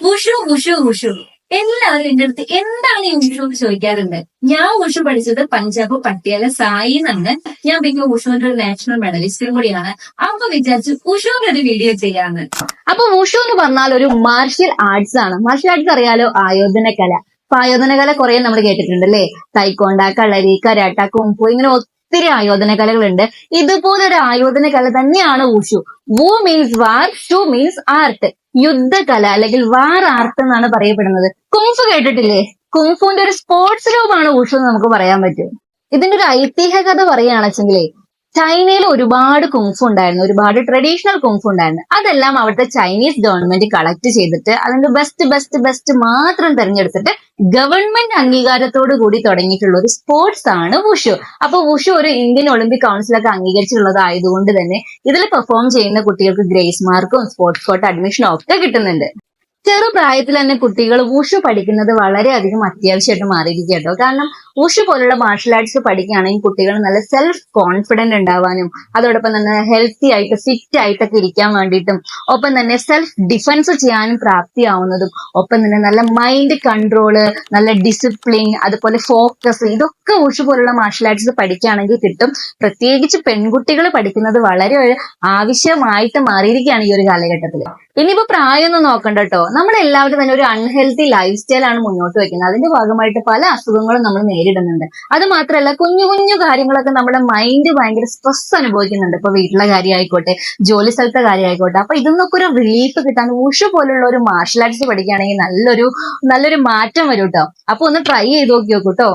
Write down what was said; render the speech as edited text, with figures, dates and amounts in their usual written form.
Wushu wushu wushu എല്ലാവരും എന്റെ അടുത്ത് എന്താണ് ഈ വുഷു എന്ന് ചോദിക്കാറുണ്ട്. ഞാൻ വുഷു പഠിച്ചത് പഞ്ചാബ് പട്ടിയാല സായി എന്നാണ്. ഞാൻ പിന്നെ വുഷുവിന്റെ ഒരു നാഷണൽ മെഡലിസ്റ്റും കൂടിയാണ്. അപ്പൊ വിചാരിച്ചു വുഷുവിന്റെ ഒരു വീഡിയോ ചെയ്യാന്ന്. അപ്പൊ വുഷു എന്ന് പറഞ്ഞാൽ ഒരു മാർഷ്യൽ ആർട്സ് ആണ്. മാർഷ്യൽ ആർട്സ് അറിയാലോ, ആയോധന കല. അപ്പൊ ആയോധന കല കുറെ നമ്മൾ കേട്ടിട്ടുണ്ട് അല്ലേ. തൈക്കോണ്ട, കളരി, കരാട്ട, കുംഫു, ഇങ്ങനെ ഒത്തിരി ആയോധന കലകളുണ്ട്. ഇതുപോലൊരു ആയോധന കല തന്നെയാണ് വുഷു. വു മീൻസ് വാർ, ഷു മീൻസ് ആർട്ട്, യുദ്ധകല അല്ലെങ്കിൽ വാർ ആർട്ട് എന്നാണ് പറയപ്പെടുന്നത്. കുംഫു കേട്ടിട്ടില്ലേ? കുംഫുവിന്റെ ഒരു സ്പോർട്സ് രൂപമാണ് വുഷു എന്ന് നമുക്ക് പറയാൻ പറ്റും. ഇതിന്റെ ഒരു ഐതിഹ്യ കഥ പറയുകയാണെച്ചെങ്കിലേ, ചൈനയിൽ ഒരുപാട് കുംഫു ഉണ്ടായിരുന്നു, ഒരുപാട് ട്രഡീഷണൽ കുംഫു ഉണ്ടായിരുന്നു. അതെല്ലാം അവിടുത്തെ ചൈനീസ് ഗവൺമെന്റ് കളക്ട് ചെയ്തിട്ട് അതിന്റെ ബെസ്റ്റ് മാത്രം തിരഞ്ഞെടുത്തിട്ട് ഗവൺമെന്റ് അംഗീകാരത്തോടു കൂടി തുടങ്ങിയിട്ടുള്ള ഒരു സ്പോർട്സ് ആണ് വുഷു. അപ്പൊ വുഷു ഒരു ഇന്ത്യൻ ഒളിമ്പിക് കൗൺസിലൊക്കെ അംഗീകരിച്ചിട്ടുള്ളതായതുകൊണ്ട് തന്നെ ഇതിൽ പെർഫോം ചെയ്യുന്ന കുട്ടികൾക്ക് ഗ്രേസ് മാർക്കും സ്പോർട്സ് കോട്ട അഡ്മിഷനും ഒക്കെ കിട്ടുന്നുണ്ട്. ചെറുപ്രായത്തിൽ തന്നെ കുട്ടികൾ വുഷു പഠിക്കുന്നത് വളരെയധികം അത്യാവശ്യമായിട്ട് മാറിയിരിക്കുക കേട്ടോ. കാരണം വുഷു പോലുള്ള മാർഷൽ ആർട്സ് പഠിക്കുകയാണെങ്കിൽ കുട്ടികൾ നല്ല സെൽഫ് കോൺഫിഡന്റ് ഉണ്ടാവാനും അതോടൊപ്പം തന്നെ ഹെൽത്തി ആയിട്ട് ഫിറ്റ് ആയിട്ടൊക്കെ ഇരിക്കാൻ വേണ്ടിയിട്ടും ഒപ്പം തന്നെ സെൽഫ് ഡിഫൻസ് ചെയ്യാനും പ്രാപ്തിയാവുന്നതും ഒപ്പം തന്നെ നല്ല മൈൻഡ് കൺട്രോള്, നല്ല ഡിസിപ്ലിൻ, അതുപോലെ ഫോക്കസ്, ഇതൊക്കെ വുഷു പോലുള്ള മാർഷൽ ആർട്സ് പഠിക്കുകയാണെങ്കിൽ കിട്ടും. പ്രത്യേകിച്ച് പെൺകുട്ടികൾ പഠിക്കുന്നത് വളരെ ആവശ്യമായിട്ട് മാറിയിരിക്കുകയാണ് ഈ ഒരു കാലഘട്ടത്തിൽ. ഇനിയിപ്പോ പ്രായമൊന്നും നോക്കണ്ട കേട്ടോ. നമ്മളെല്ലാവരും തന്നെ ഒരു അൺഹെൽത്തി ലൈഫ് സ്റ്റൈലാണ് മുന്നോട്ട് വെക്കുന്നത്. അതിന്റെ ഭാഗമായിട്ട് പല അസുഖങ്ങളും നമ്മൾ നേരിടുന്നുണ്ട്. അത് മാത്രമല്ല, കുഞ്ഞു കാര്യങ്ങളൊക്കെ നമ്മുടെ മൈൻഡ് ഭയങ്കര സ്ട്രെസ് അനുഭവിക്കുന്നുണ്ട്. ഇപ്പൊ വീട്ടിലെ കാര്യമായിക്കോട്ടെ, ജോലി സ്ഥലത്തെ കാര്യമായിക്കോട്ടെ. അപ്പൊ ഇതിന്നൊക്കെ ഒരു റിലീഫ് കിട്ടാൻ വുഷു പോലുള്ള ഒരു മാർഷൽ ആർട്സ് പഠിക്കുകയാണെങ്കിൽ നല്ലൊരു മാറ്റം വരും കേട്ടോ. അപ്പൊ ഒന്ന് ട്രൈ ചെയ്ത് നോക്കി നോക്കൂ കേട്ടോ.